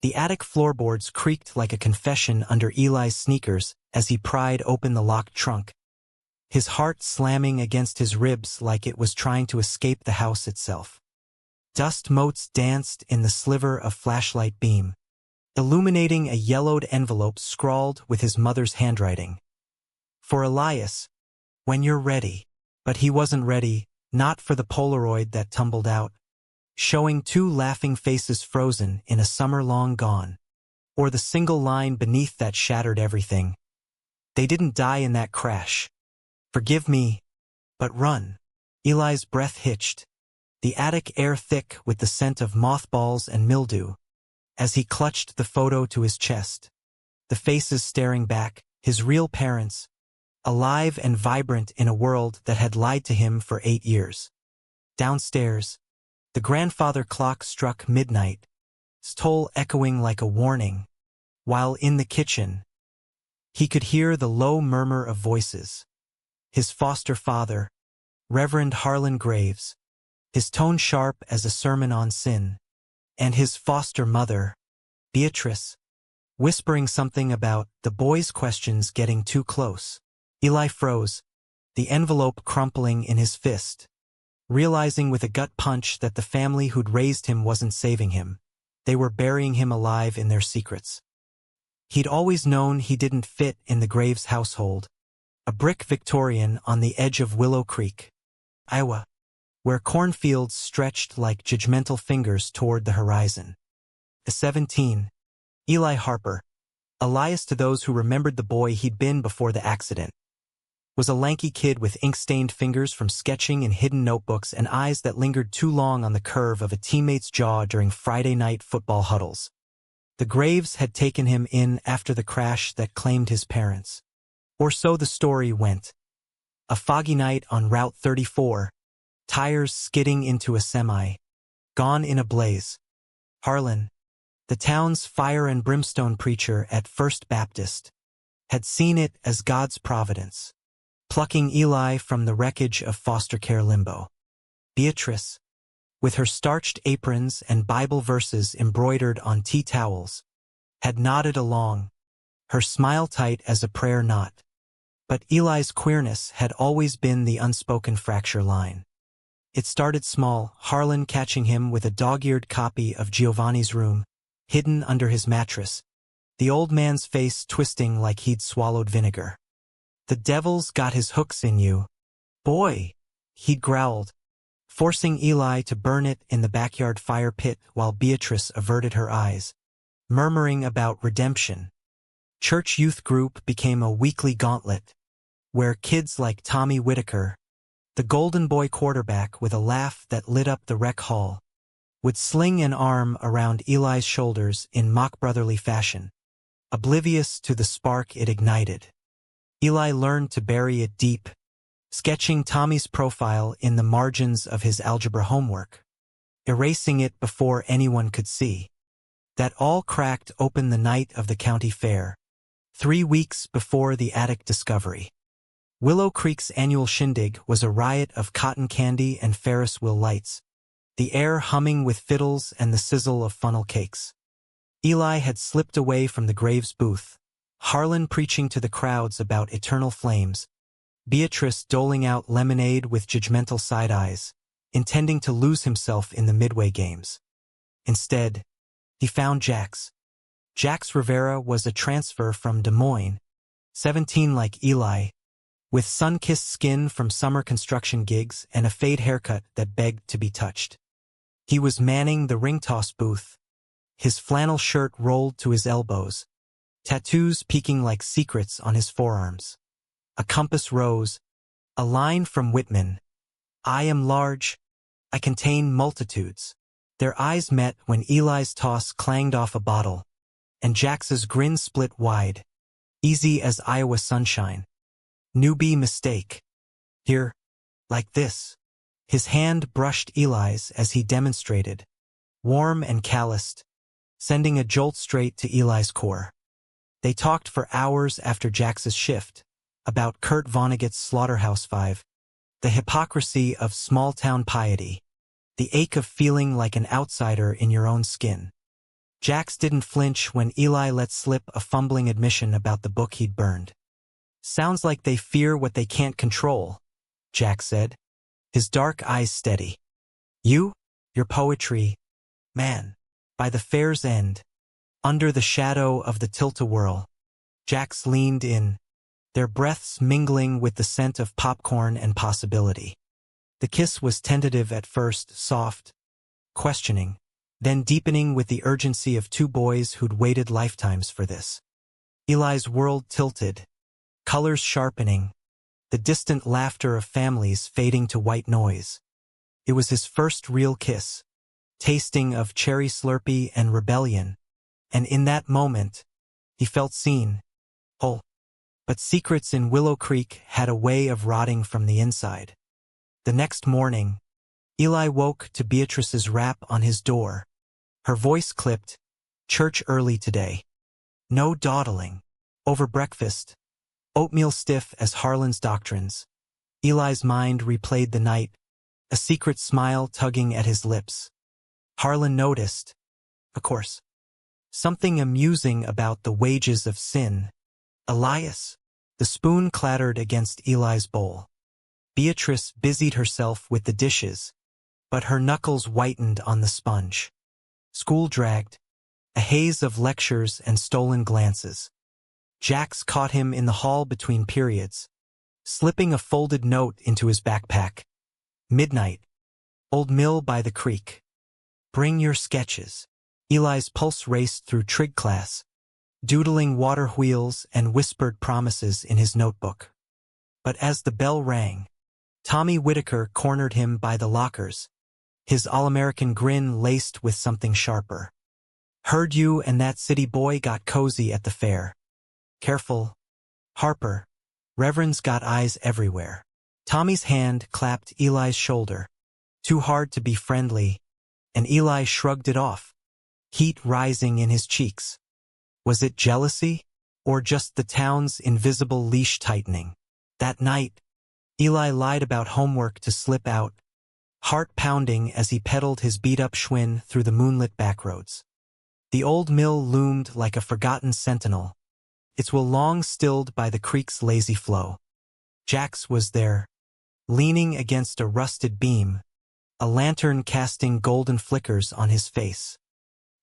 The attic floorboards creaked like a confession under Eli's sneakers as he pried open the locked trunk, his heart slamming against his ribs like it was trying to escape the house itself. Dust motes danced in the sliver of flashlight beam, illuminating a yellowed envelope scrawled with his mother's handwriting. For Elias, when you're ready. But he wasn't ready, not for the Polaroid that tumbled out, showing two laughing faces frozen in a summer long gone, or the single line beneath that shattered everything. They didn't die in that crash. Forgive me, but run. Eli's breath hitched, the attic air thick with the scent of mothballs and mildew, as he clutched the photo to his chest. The faces staring back, his real parents, alive and vibrant in a world that had lied to him for 8 years. Downstairs, the grandfather clock struck midnight, its toll echoing like a warning, while in the kitchen, he could hear the low murmur of voices. His foster father, Reverend Harlan Graves, his tone sharp as a sermon on sin, and his foster mother, Beatrice, whispering something about the boys' questions getting too close. Eli froze, the envelope crumpling in his fist, realizing with a gut punch that the family who'd raised him wasn't saving him. They were burying him alive in their secrets. He'd always known he didn't fit in the Graves household, a brick Victorian on the edge of Willow Creek, Iowa, where cornfields stretched like judgmental fingers toward the horizon. At 17, Eli Harper, Elias to those who remembered the boy he'd been before the accident, was a lanky kid with ink-stained fingers from sketching in hidden notebooks and eyes that lingered too long on the curve of a teammate's jaw during Friday night football huddles. The Graves had taken him in after the crash that claimed his parents. Or so the story went. A foggy night on Route 34, tires skidding into a semi, gone in a blaze. Harlan, the town's fire and brimstone preacher at First Baptist, had seen it as God's providence, plucking Eli from the wreckage of foster care limbo. Beatrice, with her starched aprons and Bible verses embroidered on tea towels, had nodded along, her smile tight as a prayer knot. But Eli's queerness had always been the unspoken fracture line. It started small, Harlan catching him with a dog-eared copy of Giovanni's Room, hidden under his mattress, the old man's face twisting like he'd swallowed vinegar. "The devil's got his hooks in you, boy," he'd growled, forcing Eli to burn it in the backyard fire pit while Beatrice averted her eyes, murmuring about redemption. Church youth group became a weekly gauntlet, where kids like Tommy Whitaker, the Golden Boy quarterback with a laugh that lit up the rec hall, would sling an arm around Eli's shoulders in mock brotherly fashion, oblivious to the spark it ignited. Eli learned to bury it deep, sketching Tommy's profile in the margins of his algebra homework, erasing it before anyone could see. That all cracked open the night of the county fair, 3 weeks before the attic discovery. Willow Creek's annual shindig was a riot of cotton candy and Ferris wheel lights, the air humming with fiddles and the sizzle of funnel cakes. Eli had slipped away from the Graves booth, Harlan preaching to the crowds about eternal flames, Beatrice doling out lemonade with judgmental side eyes, intending to lose himself in the midway games. Instead, he found Jax. Jax Rivera was a transfer from Des Moines, 17 like Eli, with sun-kissed skin from summer construction gigs and a fade haircut that begged to be touched. He was manning the ring toss booth, his flannel shirt rolled to his elbows, tattoos peeking like secrets on his forearms. A compass rose, a line from Whitman, "I am large, I contain multitudes." Their eyes met when Eli's toss clanged off a bottle, and Jax's grin split wide, easy as Iowa sunshine. "Newbie mistake. Here, like this." His hand brushed Eli's as he demonstrated, warm and calloused, sending a jolt straight to Eli's core. They talked for hours after Jax's shift, about Kurt Vonnegut's Slaughterhouse-Five, the hypocrisy of small-town piety, the ache of feeling like an outsider in your own skin. Jax didn't flinch when Eli let slip a fumbling admission about the book he'd burned. "Sounds like they fear what they can't control," Jax said, his dark eyes steady. Your poetry, man. By the fair's end, under the shadow of the tilt-a-whirl." Jax leaned in, their breaths mingling with the scent of popcorn and possibility. The kiss was tentative at first, soft, questioning, then deepening with the urgency of two boys who'd waited lifetimes for this. Eli's world tilted, colors sharpening, the distant laughter of families fading to white noise. It was his first real kiss, tasting of cherry Slurpee and rebellion, and in that moment, he felt seen, whole. But secrets in Willow Creek had a way of rotting from the inside. The next morning, Eli woke to Beatrice's rap on his door. Her voice clipped, "Church early today. No dawdling. Over breakfast. Oatmeal stiff as Harlan's doctrines." Eli's mind replayed the night, a secret smile tugging at his lips. Harlan noticed, of course, something amusing about the wages of sin. "Elias." The spoon clattered against Eli's bowl. Beatrice busied herself with the dishes, but her knuckles whitened on the sponge. School dragged, a haze of lectures and stolen glances. Jax caught him in the hall between periods, slipping a folded note into his backpack. "Midnight. Old mill by the creek. Bring your sketches." Eli's pulse raced through trig class, doodling water wheels and whispered promises in his notebook. But as the bell rang, Tommy Whitaker cornered him by the lockers, his all-American grin laced with something sharper. "Heard you and that city boy got cozy at the fair. Careful, Harper. Reverend's got eyes everywhere." Tommy's hand clapped Eli's shoulder, too hard to be friendly, and Eli shrugged it off, heat rising in his cheeks. Was it jealousy, or just the town's invisible leash tightening? That night, Eli lied about homework to slip out, heart pounding as he pedaled his beat-up Schwinn through the moonlit backroads. The old mill loomed like a forgotten sentinel, its will long stilled by the creek's lazy flow. Jax was there, leaning against a rusted beam, a lantern casting golden flickers on his face.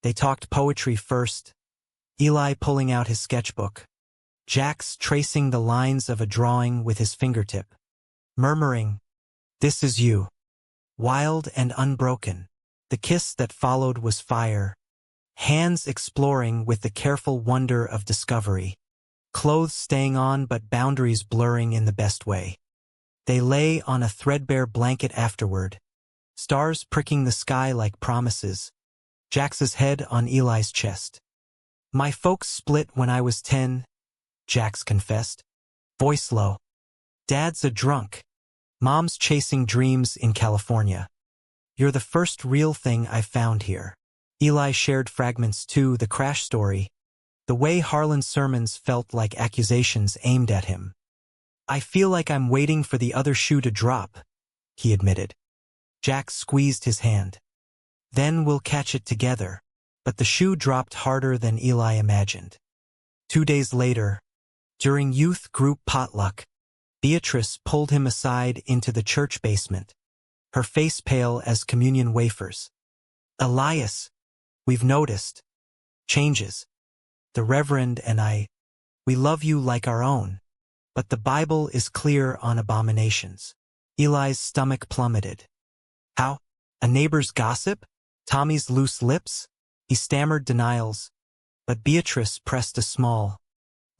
They talked poetry first, Eli pulling out his sketchbook, Jax tracing the lines of a drawing with his fingertip, murmuring, "This is you." Wild and unbroken. The kiss that followed was fire, hands exploring with the careful wonder of discovery, clothes staying on but boundaries blurring in the best way. They lay on a threadbare blanket afterward, stars pricking the sky like promises, Jax's head on Eli's chest. "My folks split when I was 10, Jax confessed, voice low. "Dad's a drunk. Mom's chasing dreams in California. You're the first real thing I've found here." Eli shared fragments too, the crash story, the way Harlan's sermons felt like accusations aimed at him. "I feel like I'm waiting for the other shoe to drop," he admitted. Jax squeezed his hand. "Then we'll catch it together." But the shoe dropped harder than Eli imagined. 2 days later, during youth group potluck, Beatrice pulled him aside into the church basement, her face pale as communion wafers. "Elias, we've noticed changes. The Reverend and I, we love you like our own, but the Bible is clear on abominations." Eli's stomach plummeted. "How? A neighbor's gossip? Tommy's loose lips?" He stammered denials, but Beatrice pressed a small,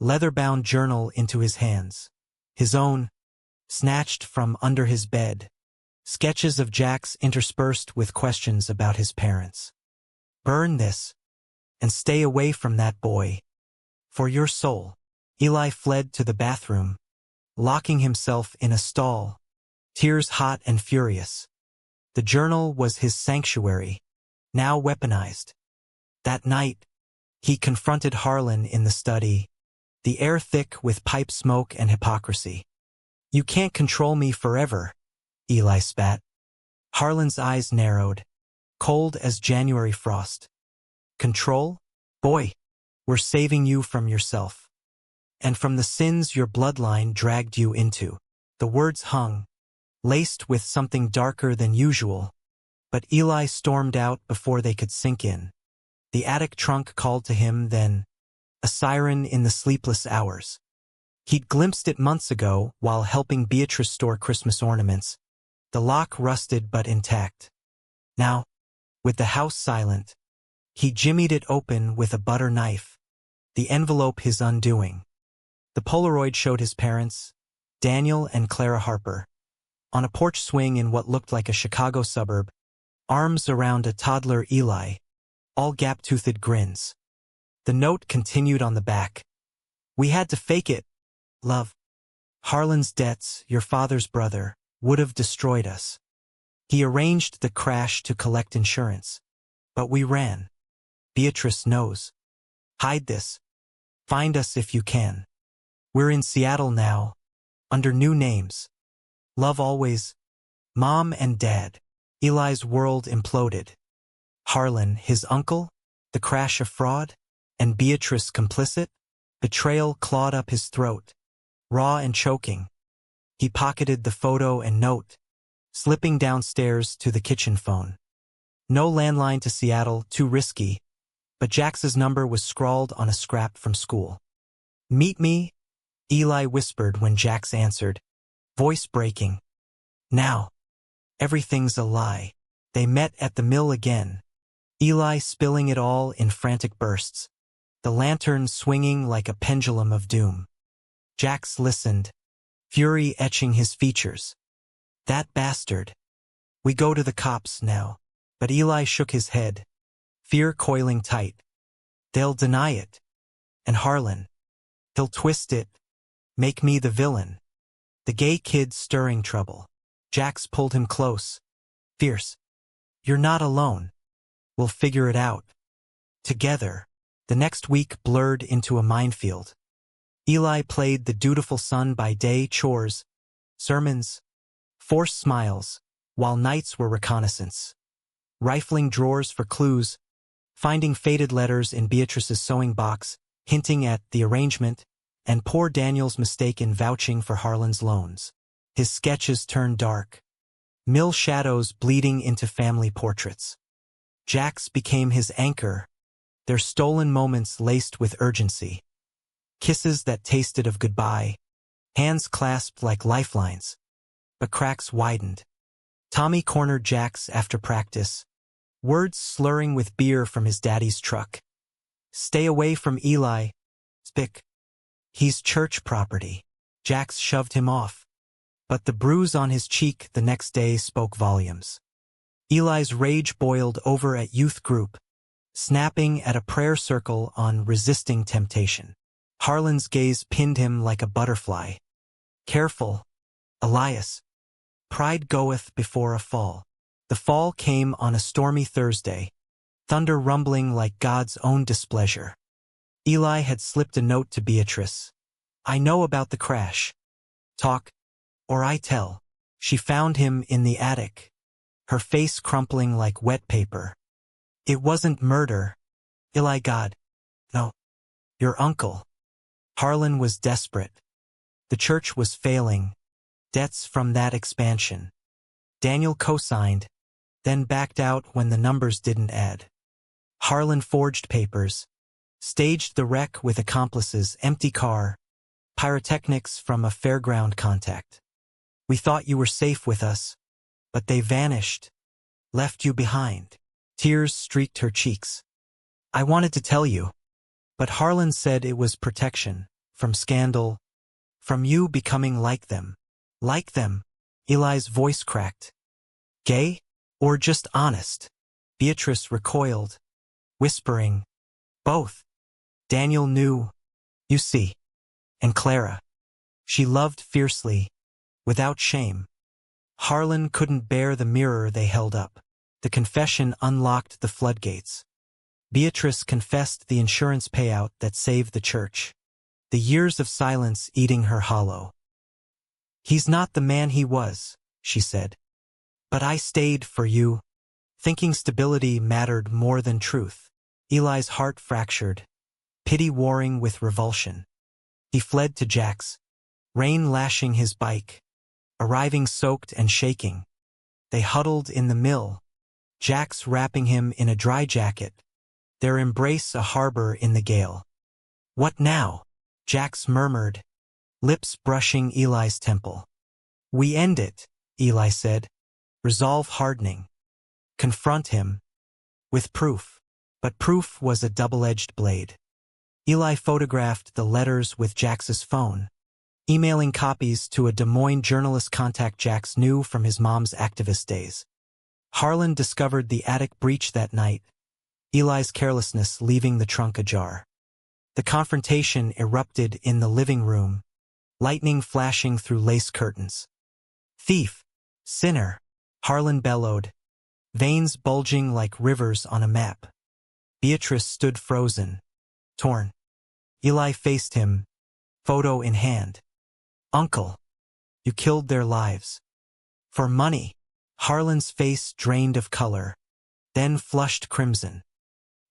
leather-bound journal into his hands. His own, snatched from under his bed, sketches of Jax interspersed with questions about his parents. "Burn this, and stay away from that boy. For your soul." Eli fled to the bathroom, locking himself in a stall, tears hot and furious. The journal was his sanctuary, now weaponized. That night, he confronted Harlan in the study, the air thick with pipe smoke and hypocrisy. "You can't control me forever," Eli spat. Harlan's eyes narrowed, cold as January frost. "Control? Boy, we're saving you from yourself. And from the sins your bloodline dragged you into. The words hung, laced with something darker than usual, but Eli stormed out before they could sink in. The attic trunk called to him then, a siren in the sleepless hours. He'd glimpsed it months ago while helping Beatrice store Christmas ornaments, the lock rusted but intact. Now, with the house silent, he jimmied it open with a butter knife, the envelope his undoing. The Polaroid showed his parents, Daniel and Clara Harper, on a porch swing in what looked like a Chicago suburb, arms around a toddler Eli, all gap-toothed grins. The note continued on the back. We had to fake it, love. Harlan's debts, your father's brother, would have destroyed us. He arranged the crash to collect insurance. But we ran. Beatrice knows. Hide this. Find us if you can. We're in Seattle now, under new names. Love always. Mom and Dad. Eli's world imploded. Harlan, his uncle, the crash a fraud, and Beatrice complicit? Betrayal clawed up his throat, raw and choking. He pocketed the photo and note, slipping downstairs to the kitchen phone. No landline to Seattle, too risky, but Jax's number was scrawled on a scrap from school. Meet me, Eli whispered when Jax answered, voice breaking. Now. Everything's a lie. They met at the mill again. Eli spilling it all in frantic bursts, the lantern swinging like a pendulum of doom. Jax listened, fury etching his features. That bastard. We go to the cops now. But Eli shook his head, fear coiling tight. They'll deny it. And Harlan. He'll twist it. Make me the villain. The gay kid stirring trouble. Jax pulled him close. Fierce. You're not alone. We'll figure it out. Together. The next week blurred into a minefield. Eli played the dutiful son by day chores, sermons, forced smiles, while nights were reconnaissance. Rifling drawers for clues, finding faded letters in Beatrice's sewing box, hinting at the arrangement, and poor Daniel's mistake in vouching for Harlan's loans. His sketches turned dark. Mill shadows bleeding into family portraits. Jax became his anchor, their stolen moments laced with urgency. Kisses that tasted of goodbye, hands clasped like lifelines. But cracks widened. Tommy cornered Jax after practice, words slurring with beer from his daddy's truck. Stay away from Eli. Spick. He's church property. Jax shoved him off. But the bruise on his cheek the next day spoke volumes. Eli's rage boiled over at youth group, snapping at a prayer circle on resisting temptation. Harlan's gaze pinned him like a butterfly. Careful, Elias. Pride goeth before a fall. The fall came on a stormy Thursday, thunder rumbling like God's own displeasure. Eli had slipped a note to Beatrice. I know about the crash. Talk, or I tell. She found him in the attic, her face crumpling like wet paper. It wasn't murder. Eli God. No. Your uncle. Harlan was desperate. The church was failing. Debts from that expansion. Daniel co-signed, then backed out when the numbers didn't add. Harlan forged papers, staged the wreck with accomplices, empty car, pyrotechnics from a fairground contact. We thought you were safe with us, but they vanished, left you behind. Tears streaked her cheeks. I wanted to tell you, but Harlan said it was protection, from scandal, from you becoming like them. Like them. Eli's voice cracked. Gay? Or just honest? Beatrice recoiled, whispering, both. Daniel knew, you see. And Clara. She loved fiercely, without shame. Harlan couldn't bear the mirror they held up. The confession unlocked the floodgates. Beatrice confessed the insurance payout that saved the church. The years of silence eating her hollow. He's not the man he was, she said. But I stayed for you, thinking stability mattered more than truth. Eli's heart fractured, pity warring with revulsion. He fled to Jack's, rain lashing his bike, arriving soaked and shaking. They huddled in the mill, Jack's wrapping him in a dry jacket, their embrace a harbor in the gale. "What now?" Jack's murmured, lips brushing Eli's temple. "We end it," Eli said, resolve hardening. Confront him. With proof. But proof was a double-edged blade. Eli photographed the letters with Jax's phone, emailing copies to a Des Moines journalist contact Jax knew from his mom's activist days. Harlan discovered the attic breach that night, Eli's carelessness leaving the trunk ajar. The confrontation erupted in the living room, lightning flashing through lace curtains. "Thief! Sinner!" Harlan bellowed, veins bulging like rivers on a map. Beatrice stood frozen, torn. Eli faced him, photo in hand. "Uncle, you killed their lives. For money." Harlan's face drained of color, then flushed crimson.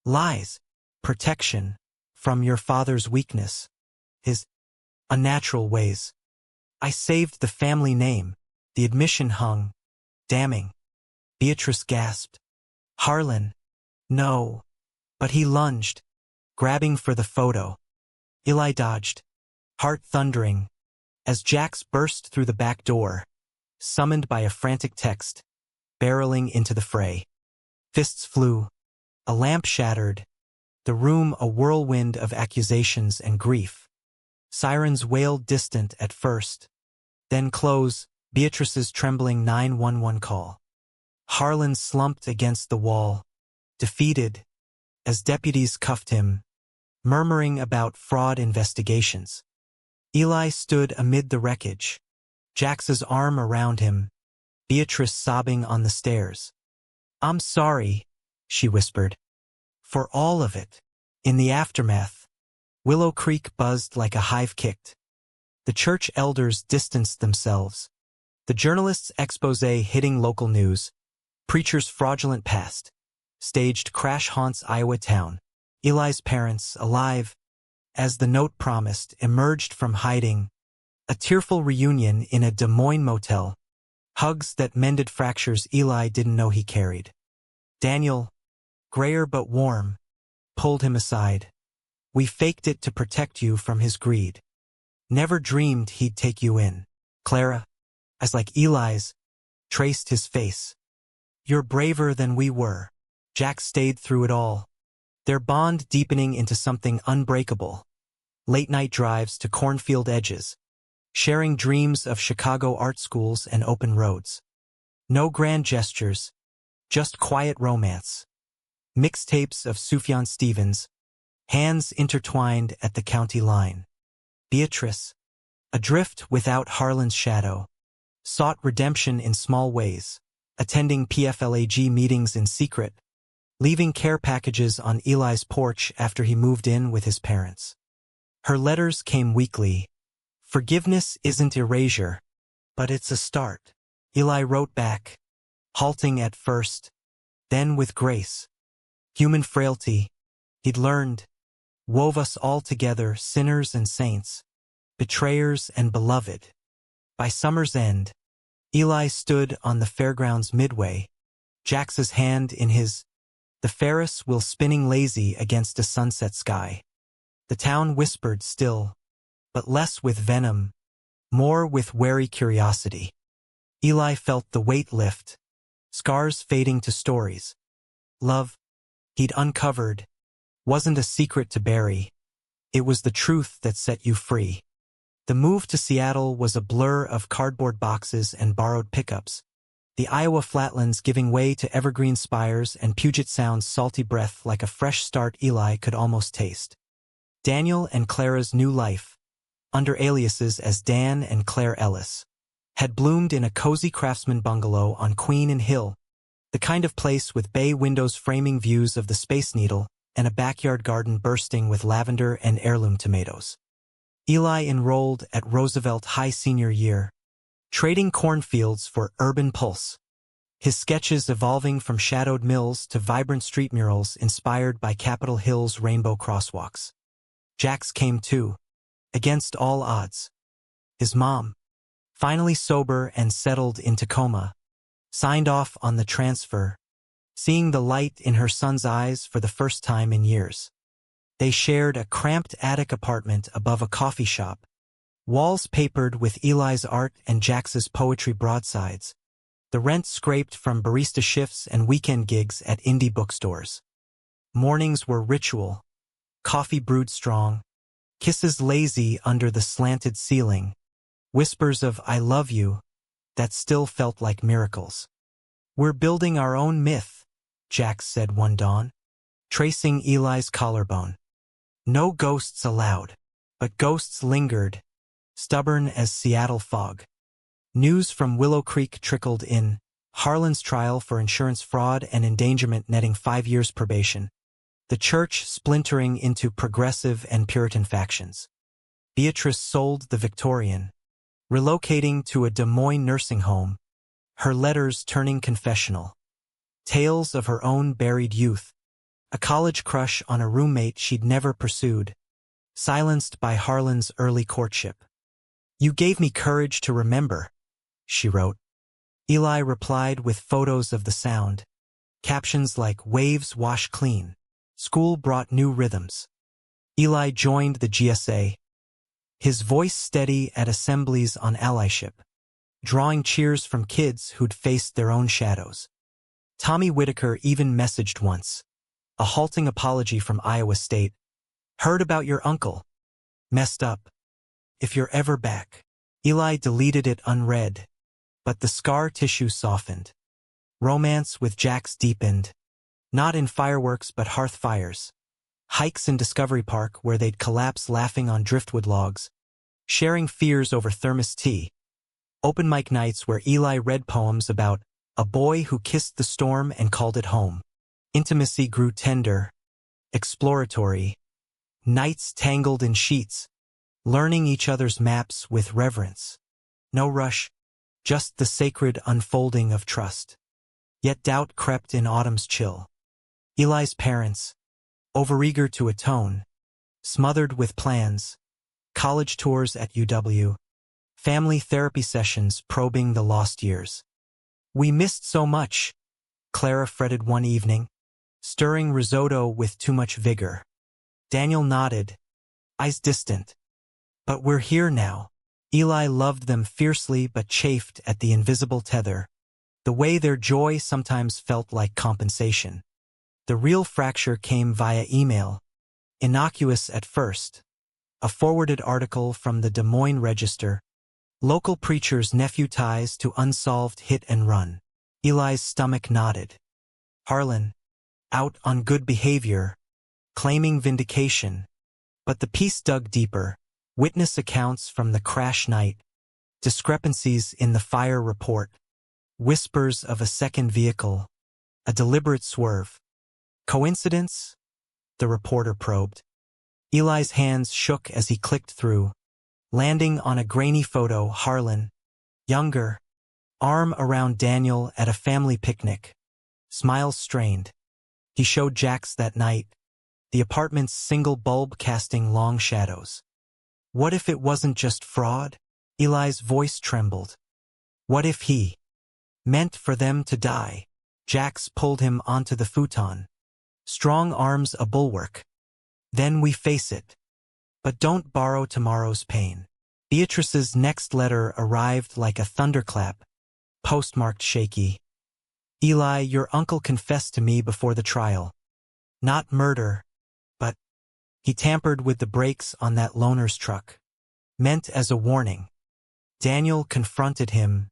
"Lies, protection, from your father's weakness, his unnatural ways. I saved the family name." The admission hung, damning. Beatrice gasped. "Harlan, no." But he lunged, grabbing for the photo. Eli dodged, heart thundering, as Jax burst through the back door, summoned by a frantic text, barreling into the fray. Fists flew, a lamp shattered, the room a whirlwind of accusations and grief. Sirens wailed distant at first, then close, Beatrice's trembling 911 call. Harlan slumped against the wall, defeated, as deputies cuffed him, murmuring about fraud investigations. Eli stood amid the wreckage, Jax's arm around him, Beatrice sobbing on the stairs. "I'm sorry," she whispered. "For all of it." In the aftermath, Willow Creek buzzed like a hive kicked. The church elders distanced themselves, the journalists' expose hitting local news, preachers' fraudulent past, staged crash haunts Iowa town. Eli's parents, alive, as the note promised, emerged from hiding, a tearful reunion in a Des Moines motel, hugs that mended fractures Eli didn't know he carried. Daniel, grayer but warm, pulled him aside. "We faked it to protect you from his greed. Never dreamed he'd take you in." Clara, as like Eli's, traced his face. "You're braver than we were." Jack stayed through it all, their bond deepening into something unbreakable. Late-night drives to cornfield edges, sharing dreams of Chicago art schools and open roads. No grand gestures, just quiet romance. Mixtapes of Sufjan Stevens, hands intertwined at the county line. Beatrice, adrift without Harlan's shadow, sought redemption in small ways, attending PFLAG meetings in secret, leaving care packages on Eli's porch after he moved in with his parents. Her letters came weekly. "Forgiveness isn't erasure, but it's a start." Eli wrote back, halting at first, then with grace. Human frailty, he'd learned, wove us all together, sinners and saints, betrayers and beloved. By summer's end, Eli stood on the fairgrounds midway, Jax's hand in his. The Ferris wheel spinning lazy against a sunset sky. The town whispered still, but less with venom, more with wary curiosity. Eli felt the weight lift, scars fading to stories. Love, he'd uncovered, wasn't a secret to bury. It was the truth that set you free. The move to Seattle was a blur of cardboard boxes and borrowed pickups, the Iowa flatlands giving way to evergreen spires and Puget Sound's salty breath like a fresh start Eli could almost taste. Daniel and Clara's new life, under aliases as Dan and Claire Ellis, had bloomed in a cozy craftsman bungalow on Queen and Hill, the kind of place with bay windows framing views of the Space Needle and a backyard garden bursting with lavender and heirloom tomatoes. Eli enrolled at Roosevelt High senior year, trading cornfields for urban pulse. his sketches evolving from shadowed mills to vibrant street murals inspired by Capitol Hill's rainbow crosswalks. Jax came too, against all odds. His mom, finally sober and settled in Tacoma, signed off on the transfer, seeing the light in her son's eyes for the first time in years. They shared a cramped attic apartment above a coffee shop, walls papered with Eli's art and Jax's poetry broadsides, the rent scraped from barista shifts and weekend gigs at indie bookstores. Mornings were ritual, coffee brewed strong, kisses lazy under the slanted ceiling, whispers of "I love you" that still felt like miracles. "We're building our own myth," Jax said one dawn, tracing Eli's collarbone. No ghosts allowed, but ghosts lingered, stubborn as Seattle fog. News from Willow Creek trickled in, Harlan's trial for insurance fraud and endangerment netting 5 years probation, the church splintering into progressive and Puritan factions. Beatrice sold the Victorian, relocating to a Des Moines nursing home, her letters turning confessional. Tales of her own buried youth, a college crush on a roommate she'd never pursued, silenced by Harlan's early courtship. "You gave me courage to remember," she wrote. Eli replied with photos of the sound, captions like "Waves wash clean. School brought new rhythms." Eli joined the GSA, his voice steady at assemblies on allyship, drawing cheers from kids who'd faced their own shadows. Tommy Whitaker even messaged once, a halting apology from Iowa State. "Heard about your uncle. Messed up. If you're ever back." Eli deleted it unread, but the scar tissue softened. Romance with Jax deepened, not in fireworks but hearth fires. Hikes in Discovery Park where they'd collapse laughing on driftwood logs, sharing fears over thermos tea. Open mic nights where Eli read poems about a boy who kissed the storm and called it home. Intimacy grew tender, exploratory. Nights tangled in sheets, learning each other's maps with reverence. No rush, just the sacred unfolding of trust. Yet doubt crept in autumn's chill. Eli's parents, overeager to atone, smothered with plans, college tours at UW, family therapy sessions probing the lost years. "We missed so much," Clara fretted one evening, stirring risotto with too much vigor. Daniel nodded, eyes distant. "But we're here now." Eli loved them fiercely but chafed at the invisible tether, the way their joy sometimes felt like compensation. The real fracture came via email, innocuous at first. A forwarded article from the Des Moines Register, local preacher's nephew ties to unsolved hit and run. Eli's stomach knotted. Harlan, out on good behavior, claiming vindication. But the piece dug deeper. Witness accounts from the crash night, discrepancies in the fire report, whispers of a second vehicle, a deliberate swerve. Coincidence? The reporter probed. Eli's hands shook as he clicked through, landing on a grainy photo. Harlan, younger, arm around Daniel at a family picnic, smiles strained. He showed Jax that night, the apartment's single bulb casting long shadows. What if it wasn't just fraud? Eli's voice trembled. What if he meant for them to die? Jax pulled him onto the futon, strong arms a bulwark. "Then we face it. But don't borrow tomorrow's pain." Beatrice's next letter arrived like a thunderclap, postmarked shaky. "Eli, your uncle confessed to me before the trial. Not murder, but he tampered with the brakes on that loaner's truck. Meant as a warning." Daniel confronted him.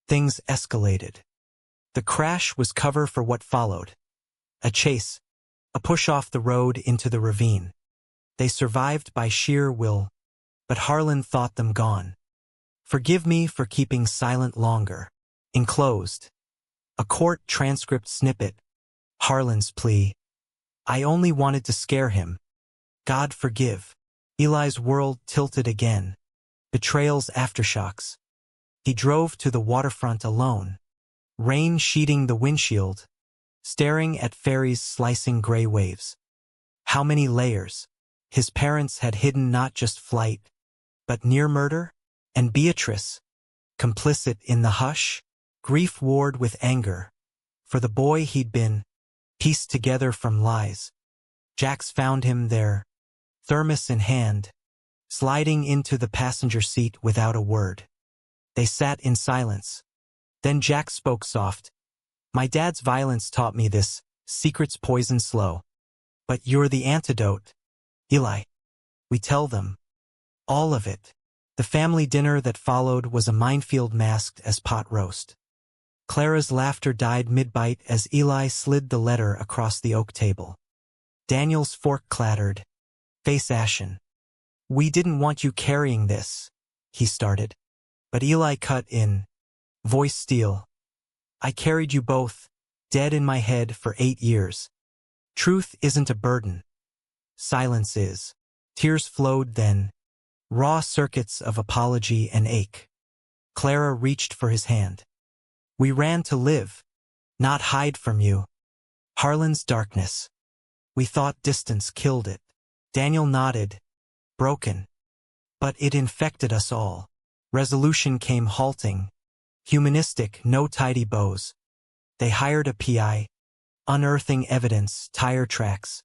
Things escalated. The crash was cover for what followed. A chase, a push off the road into the ravine. They survived by sheer will, but Harlan thought them gone. "Forgive me for keeping silent longer." Enclosed, a court transcript snippet. Harlan's plea. "I only wanted to scare him. God forgive." Eli's world tilted again. Betrayal's aftershocks. He drove to the waterfront alone, rain sheeting the windshield, staring at ferries slicing gray waves. How many layers? His parents had hidden not just flight, but near murder? And Beatrice, complicit in the hush? Grief warred with anger. For the boy he'd been, pieced together from lies. Jax found him there, thermos in hand, sliding into the passenger seat without a word. They sat in silence. Then Jax spoke soft. My dad's violence taught me this, secrets poison slow. But you're the antidote, Eli. We tell them. All of it. The family dinner that followed was a minefield masked as pot roast. Clara's laughter died mid-bite as Eli slid the letter across the oak table. Daniel's fork clattered, face ashen. We didn't want you carrying this, he started. But Eli cut in, voice steel. I carried you both, dead in my head for 8 years. Truth isn't a burden. Silence is. Tears flowed then, raw circuits of apology and ache. Clara reached for his hand. We ran to live, not hide from you. Harlan's darkness. We thought distance killed it. Daniel nodded, broken. But it infected us all. Resolution came halting. Humanistic, no tidy bows. They hired a PI, unearthing evidence, tire tracks,